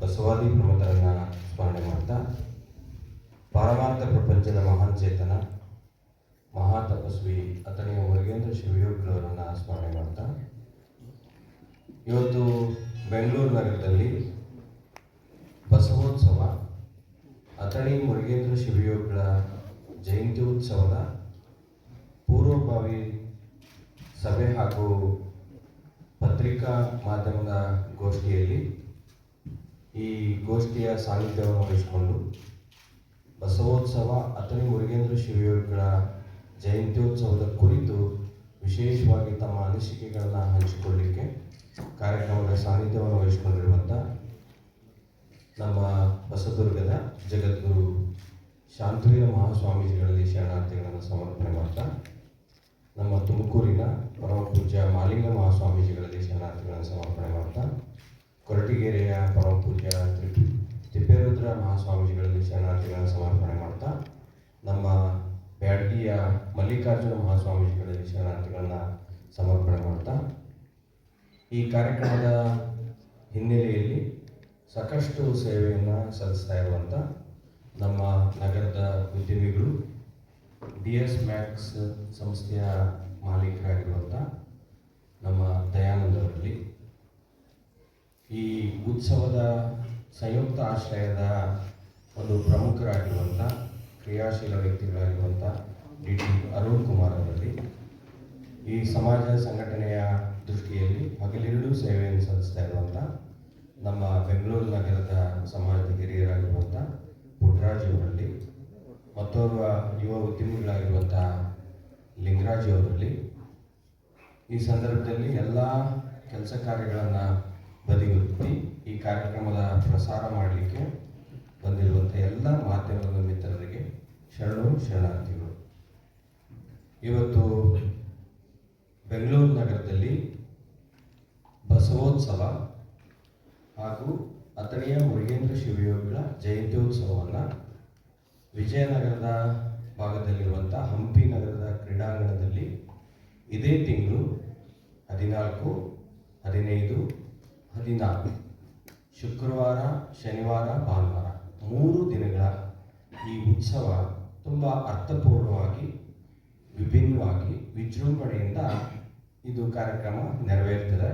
ಬಸವಾದಿ ಪ್ರಮುಖರನ್ನು ಸ್ಮರಣೆ ಮಾಡ್ತಾ, ಪಾರಮಾರ್ಥ ಪ್ರಪಂಚದ ಮಹಾನ್ ಚೇತನ ಮಹಾತಪಸ್ವಿ ಅಥಣಿಯ ಮುರುಗೇಂದ್ರ ಶಿವಯೋಗಿಗಳವರನ್ನು ಸ್ಮರಣೆ ಮಾಡ್ತಾ, ಇವತ್ತು ಬೆಂಗಳೂರು ನಗರದಲ್ಲಿ ಬಸವೋತ್ಸವ ಅಥಣಿ ಮುರುಗೇಂದ್ರ ಶಿವಯೋಗಿಗಳ ಜಯಂತಿ ಉತ್ಸವದ ಪೂರ್ವಭಾವಿ ಸಭೆ ಹಾಗೂ ಪತ್ರಿಕಾ ಮಾಧ್ಯಮದ ಗೋಷ್ಠಿಯಲ್ಲಿ ಈ ಗೋಷ್ಠಿಯ ಸಾನ್ನಿಧ್ಯವನ್ನು ವಹಿಸಿಕೊಂಡು ಬಸವೋತ್ಸವ ಅಥಣಿ ಮುರುಗೇಂದ್ರ ಶಿವಯೋಗಿಗಳ ಜಯಂತ್ಯೋತ್ಸವದ ಕುರಿತು ವಿಶೇಷವಾಗಿ ತಮ್ಮ ಅನಿಸಿಕೆಗಳನ್ನು ಹಂಚಿಕೊಳ್ಳಲಿಕ್ಕೆ ಕಾರ್ಯಕ್ರಮದ ಸಾನ್ನಿಧ್ಯವನ್ನು ವಹಿಸಿಕೊಂಡಿರುವಂಥ ನಮ್ಮ ಹೊಸದುರ್ಗದ ಜಗದ್ಗುರು ಶಾಂತವೀರ ಮಹಾಸ್ವಾಮೀಜಿಗಳಲ್ಲಿ ಶರಣಾರ್ಥಿಗಳನ್ನು ಸಮರ್ಪಣೆ ಮಾಡ್ತಾ, ನಮ್ಮ ತುಮಕೂರಿನ ಪರಮ ಪೂಜ್ಯ ಮಾಲಿಂಗ ಮಹಾಸ್ವಾಮೀಜಿಗಳಲ್ಲಿ ಶರಣಾರ್ಥಿಗಳನ್ನು ಸಮರ್ಪಣೆ ಮಾಡ್ತಾ, ಕೊರಟಗೆರೆಯ ಪರಮ ಪೂಜ್ಯ ತಿಪ್ಪೇರುದ್ರ ಮಹಾಸ್ವಾಮೀಜಿಗಳಲ್ಲಿ ಶರಣಾರ್ಥಿಗಳನ್ನು ಸಮರ್ಪಣೆ ಮಾಡ್ತಾ, ನಮ್ಮ ಬ್ಯಾಡಗಿಯ ಮಲ್ಲಿಕಾರ್ಜುನ ಮಹಾಸ್ವಾಮೀಜಿಗಳಲ್ಲಿ ಶರಣಾರ್ಥಿಗಳನ್ನು ಸಮರ್ಪಣೆ ಮಾಡ್ತಾ, ಈ ಕಾರ್ಯಕ್ರಮದ ಹಿನ್ನೆಲೆಯಲ್ಲಿ ಸಾಕಷ್ಟು ಸೇವೆಯನ್ನು ಸಲ್ಲಿಸ್ತಾ ಇರುವಂಥ ನಮ್ಮ ನಗರದ ಉದ್ಯಮಿಗಳು, DS Max ಸಂಸ್ಥೆಯ ಮಾಲೀಕರಾಗಿರುವಂಥ ನಮ್ಮ ದಯಾನಂದ್ ಅವರಲ್ಲಿ, ಈ ಉತ್ಸವದ ಸಂಯುಕ್ತ ಆಶ್ರಯದ ಒಂದು ಪ್ರಮುಖರಾಗಿರುವಂಥ ಕ್ರಿಯಾಶೀಲ ವ್ಯಕ್ತಿಗಳಾಗಿರುವಂಥ DT ಅರುಣ್ ಕುಮಾರ್ ಅವರಲ್ಲಿ, ಈ ಸಮಾಜ ಸಂಘಟನೆಯ ದೃಷ್ಟಿಯಲ್ಲಿ ಹಗಲಿರುಳು ಸೇವೆಯನ್ನು ಸಲ್ಲಿಸ್ತಾ ಇರುವಂಥ ನಮ್ಮ ಬೆಂಗಳೂರು ನಗರದ ಸಮಾಜದ ಹಿರಿಯರಾಗಿರುವಂಥ ಪುಟ್ಟರಾಜ್ ಅವರಲ್ಲಿ, ಮತ್ತೋರ್ವ ಯುವ ಉದ್ಯಮಿಗಳಾಗಿರುವಂಥ ಲಿಂಗರಾಜ್ ಅವರಲ್ಲಿ, ಈ ಸಂದರ್ಭದಲ್ಲಿ ಎಲ್ಲ ಕೆಲಸ ಕಾರ್ಯಗಳನ್ನು ಬದಿಗೊತ್ತಿ ಈ ಕಾರ್ಯಕ್ರಮದ ಪ್ರಸಾರ ಮಾಡಲಿಕ್ಕೆ ಬಂದಿರುವಂಥ ಎಲ್ಲ ಮಾಧ್ಯಮದ ಮಿತ್ರರಿಗೆ ಶರಣಾರ್ಥಿಗಳು. ಇವತ್ತು ಬೆಂಗಳೂರು ನಗರದಲ್ಲಿ ಬಸವೋತ್ಸವ ಹಾಗೂ ಅಥಣಿಯ ಮುರುಗೇಂದ್ರ ಶಿವಯೋಗಿಗಳ ಜಯಂತ್ಯೋತ್ಸವವನ್ನು ವಿಜಯನಗರದ ಭಾಗದಲ್ಲಿರುವಂಥ ಹಂಪಿ ನಗರದ ಕ್ರೀಡಾಂಗಣದಲ್ಲಿ ಇದೇ ತಿಂಗಳು 14, 15, 16 ಶುಕ್ರವಾರ, ಶನಿವಾರ, ಭಾನುವಾರ 3 ದಿನಗಳ ಈ ಉತ್ಸವ ತುಂಬ ಅರ್ಥಪೂರ್ಣವಾಗಿ, ವಿಭಿನ್ನವಾಗಿ, ವಿಜೃಂಭಣೆಯಿಂದ ಇದು ಕಾರ್ಯಕ್ರಮ ನೆರವೇರ್ತದೆ.